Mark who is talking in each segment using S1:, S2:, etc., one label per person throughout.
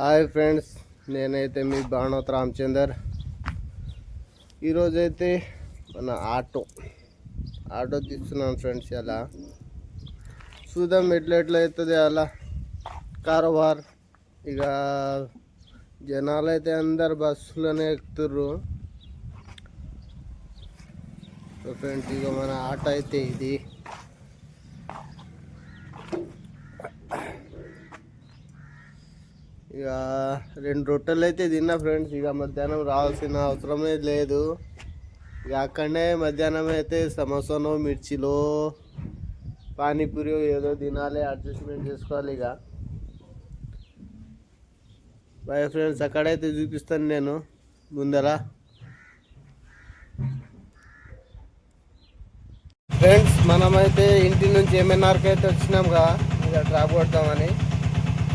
S1: Hi friends, నేనైతే మీ బాణోత్ రామచందర్. ఈరోజైతే మన ఆటో తీస్తున్నాను ఫ్రెండ్స్. అలా చూద్దాం ఎట్లా అవుతుంది అలా కారోబార్. ఇక జనాలు అయితే అందరు బస్సులోనే ఎక్కుతుర్రు. ఫ్రెండ్స్ ఇక మన ఆటో అయితే ఇది. ఇక 2 రొట్టెలు అయితే తిన్నా ఫ్రెండ్స్. ఇక మధ్యాహ్నం రావాల్సిన అవసరమే లేదు. ఇక అక్కడనే మధ్యాహ్నం అయితే సమోసానో మిర్చిలో పానీపూరి ఏదో తినాలి, అడ్జస్ట్మెంట్ చేసుకోవాలి. ఇక బాయ్ ఫ్రెండ్స్, అక్కడైతే చూపిస్తాను నేను ముందర. ఫ్రెండ్స్ మనమైతే ఇంటి నుంచి ఎంఎన్ఆర్కి అయితే వచ్చినాం కదా, ఇక డ్రాప్ కొడతామని.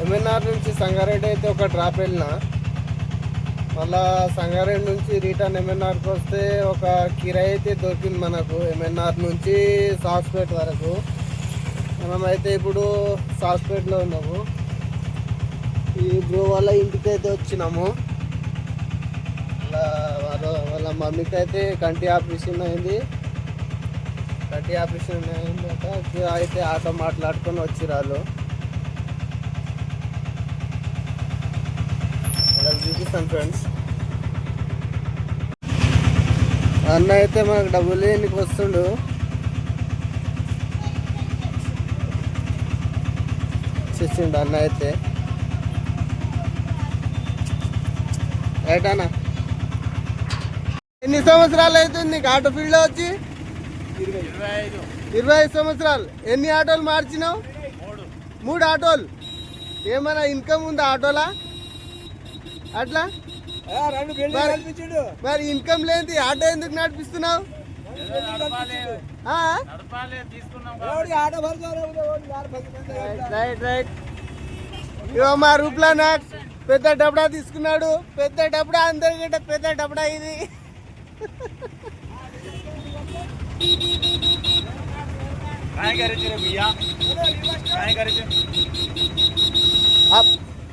S1: ఎంఎన్ఆర్ నుంచి సంగారెడ్డి అయితే ఒక డ్రాప్ వెళ్ళినా, మళ్ళా సంగారెడ్డి నుంచి రిటర్న్ ఎంఎన్ఆర్కి వస్తే ఒక కిరాయి అయితే దొరికింది మనకు. ఎంఎన్ఆర్ నుంచి సాస్పేట్ వరకు. మనమైతే ఇప్పుడు సాస్పేట్లో ఉన్నాము. ఈ బ్రో వాళ్ళ ఇంటికి అయితే వచ్చినాము. వాళ్ళ మమ్మీకి అయితే కంటి ఆపరేషన్ అయింది. కంటి ఆపరేషన్ అయిందట. అయితే ఆటో మాట్లాడుకొని వచ్చిరాళ్ళు. చూపిస్తాను ఫ్రెండ్స్. అన్న అయితే మనకు డబ్బులు ఎన్నికి వస్తుండు. చేసిండు అన్న అయితే. రైట్ అన్న, ఎన్ని సంవత్సరాలు అవుతుంది నీకు ఆటో ఫీల్డ్లో వచ్చి? 25 సంవత్సరాలు. ఎన్ని ఆటోలు మార్చినావు? 3 ఆటోలు. ఏమైనా ఇన్కమ్ ఉందా ఆటోలా? అట్లా మరి ఇన్కమ్ లేని ఆటో ఎందుకు నడిపిస్తున్నావు? Right right. ఇవో మా రూప్లా నాకు పెద్ద డబ్బడా తీసుకున్నాడు. పెద్ద డబ్బడా, అందరికంటే పెద్ద డబ్బడా ఇది.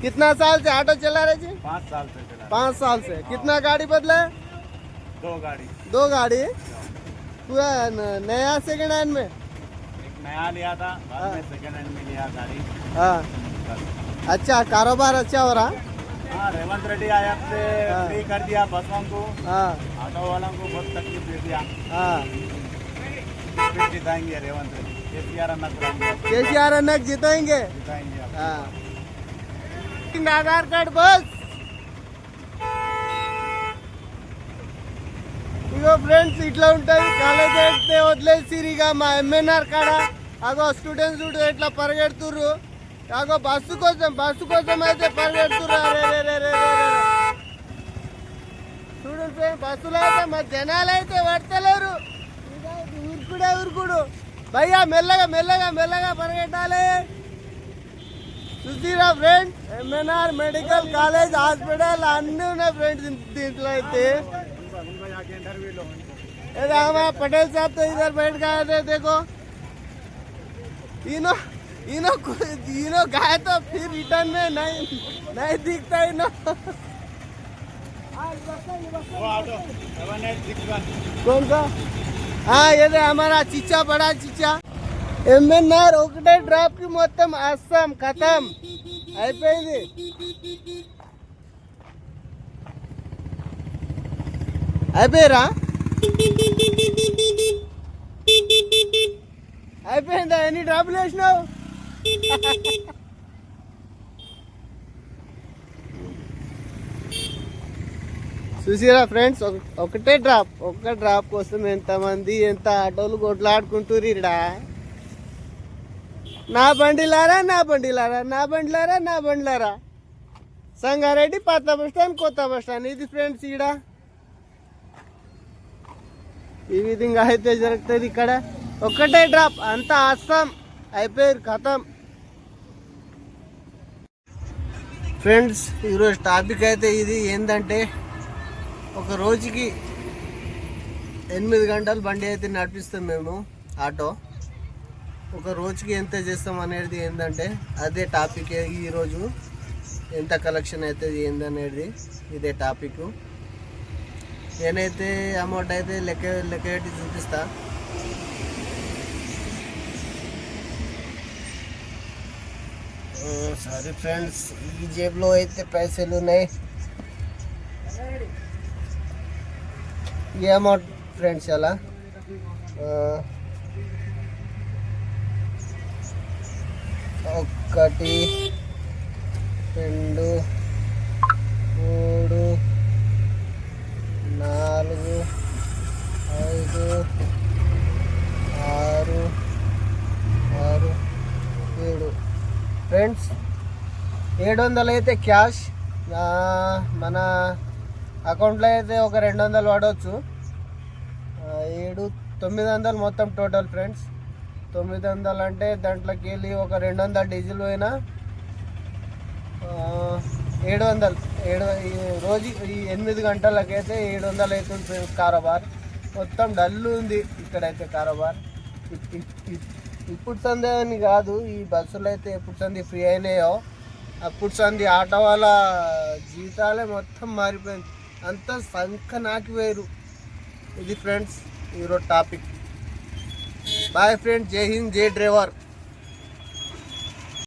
S1: कितना साल से ऑटो चला रहे जी?
S2: 5 साल से चला।
S1: 5 साल से। कितना गाड़ी बदला? 2 गाड़ी। पूरा नया सेकंड हैंड में?
S2: एक नया लिया था, बाद में सेकंड हैंड में लिया गाड़ी।
S1: हाँ, अच्छा कारोबार अच्छा हो रहा?
S2: हाँ, रेवंत रेड्डी आया से फ्री कर दिया बसों को।
S1: हाँ,
S2: ऑटो वालों को बहुत तकलीफ दे दिया।
S1: हाँ,
S2: फिर जिताएंगे रेवंत रेड्डी।
S1: केसीआर अन्ना जिताएंगे। हाँ, आधार कार्ड बस. ఇగో ఫ్రెండ్స్ ఇట్లా ఉంటుంది. కాలేజ్ అయితే వదిలేసిరిగా మా ఎంఎన్ఆర్ కాడ. అగో స్టూడెంట్స్ ఇట్లా పరిగెడుతుర్రు. అగో బస్సు కోసం అయితే పరిగెడుతుర్రు. చూడండి బస్సులో అయితే మా జనాలు అయితే పడతలేరు. ఉరుకుడు భయ్యా, మెల్లగా పరిగెట్టాలి. చూసిరా friends, MNR medical college hospital అన్నీ ఉన్నాయి ఫ్రెండ్స్ దీంట్లో అయితే. पटेल साहब तो इधर बैठ गए थे. देखो इनो गए तो फिर रिटर्न में नहीं दिखता इनो. कौन सा? हाँ, ये हमारा चीचा, बड़ा चीचा. ఎంఎన్ఆర్ ఒకటే డ్రాప్ కి మొత్తం అస్సాం ఖతం అయిపోయింది. అయిపోయారా? అయిపోయిందా? ఎన్ని డ్రాప్లు వేసినావు? చూసిరా ఫ్రెండ్స్, ఒకటే ఒక్క డ్రాప్ కోసం ఎంతమంది ఎంత ఆటోలు కొట్లాడుకుంటుర్రు ఇడా. నా బండిలారా సంగారెడ్డి పాత బస్ స్టాండ్, కొత్త బస్ స్టాండ్ ఇది ఫ్రెండ్స్. ఈడ ఈ విధంగా అయితే జరుగుతుంది. ఇక్కడ ఒక్కటే డ్రాప్, అంతా అస్సాం అయిపోయారు ఖతం. ఫ్రెండ్స్ ఈరోజు టాపిక్ అయితే ఇది ఏంటంటే, ఒక రోజుకి 8 గంటలు బండి అయితే నడిపిస్తాం మేము ఆటో. ఒక రోజుకి ఎంత చేస్తాం అనేది ఏంటంటే అదే టాపిక్ ఈరోజు. ఎంత కలెక్షన్ అవుతుంది ఏందనేది ఇదే టాపిక్. నేనైతే అమౌంట్ అయితే లెక్క పెట్టి చూపిస్తా. సారీ ఫ్రెండ్స్, ఈ జేబులో అయితే పైసలు ఉన్నాయి. ఈ అమౌంట్ ఫ్రెండ్స్ అలా ఒకటి 2 3 4 5 6 7 ఫ్రెండ్స్ 700 అయితే క్యాష్. మన అకౌంట్లో అయితే ఒక 200 పడవచ్చు. 900 మొత్తం టోటల్ ఫ్రెండ్స్. 900 అంటే దాంట్లోకి వెళ్ళి ఒక 200 డీజిల్ పోయినా 700 రోజు ఈ 8 గంటలకైతే 700 అవుతుంది ఫ్రెండ్స్. కారోబార్ మొత్తం డల్లు ఉంది ఇక్కడైతే కారోబార్. ఇప్పుడు సందే అని కాదు, ఈ బస్సులు అయితే ఎప్పుడు సంది ఫ్రీ అయినాయో అప్పుడు సంది ఆటో వాళ్ళ జీవితాలే మొత్తం మారిపోయింది. అంతా సంఖ నాకి వేరు. ఇది ఫ్రెండ్స్ ఈరోజు టాపిక్. బాయ్ ఫ్రెండ్స్, జై హింద్, జై డ్రైవర్.